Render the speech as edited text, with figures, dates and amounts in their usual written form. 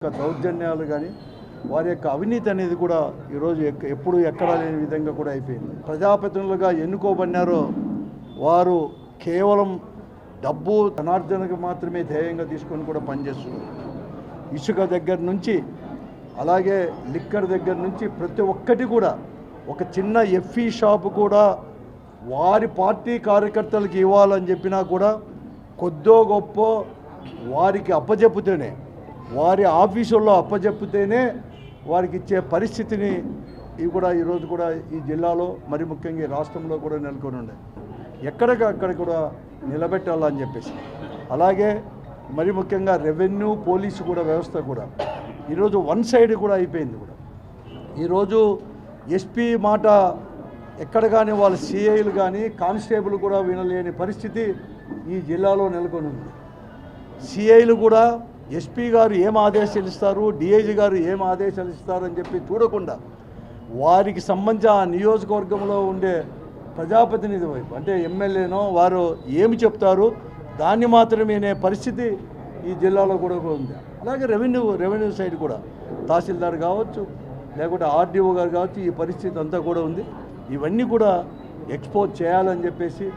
దౌర్జన్యాలు కానీ వారి యొక్క అవినీతి అనేది కూడా ఈరోజు ఎప్పుడు ఎక్కడా లేని విధంగా కూడా అయిపోయింది. ప్రజాప్రతినిధులుగా ఎన్నుకోబడినారో వారు కేవలం డబ్బు ధనార్జనకు మాత్రమే ధ్యేయంగా తీసుకొని కూడా పనిచేస్తున్నారు. ఇసుక దగ్గర నుంచి అలాగే లిక్కర్ దగ్గర నుంచి ప్రతి ఒక్కటి కూడా ఒక చిన్న ఎఫ్ఈ షాపు కూడా వారి పార్టీ కార్యకర్తలకు ఇవ్వాలని చెప్పినా కూడా కొద్దో గొప్ప వారికి అప్పచెప్పుతేనే వారి ఆఫీసుల్లో అప్పచెప్పితేనే వారికి ఇచ్చే పరిస్థితిని ఇవి కూడా ఈరోజు కూడా ఈ జిల్లాలో మరి ముఖ్యంగా ఈ రాష్ట్రంలో కూడా నెలకొని ఉండే ఎక్కడికక్కడ కూడా నిలబెట్టాలని చెప్పేసి అలాగే మరి ముఖ్యంగా రెవెన్యూ పోలీసు కూడా వ్యవస్థ కూడా ఈరోజు వన్ సైడ్ కూడా అయిపోయింది. కూడా ఈరోజు ఎస్పీ మాట ఎక్కడ కానీ వాళ్ళ సిఐలు కానీ కానిస్టేబుల్ కూడా వినలేని పరిస్థితి ఈ జిల్లాలో నెలకొని ఉంది. సిఐలు కూడా ఎస్పీ గారు ఏం ఆదేశాలు ఇస్తారు, డిఐజీ గారు ఏం ఆదేశాలు ఇస్తారని చెప్పి చూడకుండా వారికి సంబంధించి ఆ నియోజకవర్గంలో ఉండే ప్రజాప్రతినిధి వైపు అంటే ఎమ్మెల్యేనో వారు ఏమి చెప్తారు దాన్ని మాత్రమే అనే పరిస్థితి ఈ జిల్లాలో కూడా ఉంది. అలాగే రెవెన్యూ సైడ్ కూడా తహసీల్దార్ కావచ్చు లేకుంటే ఆర్డీఓ గారు కావచ్చు ఈ పరిస్థితి అంతా కూడా ఉంది. ఇవన్నీ కూడా ఎక్స్పోజ్ చేయాలని చెప్పేసి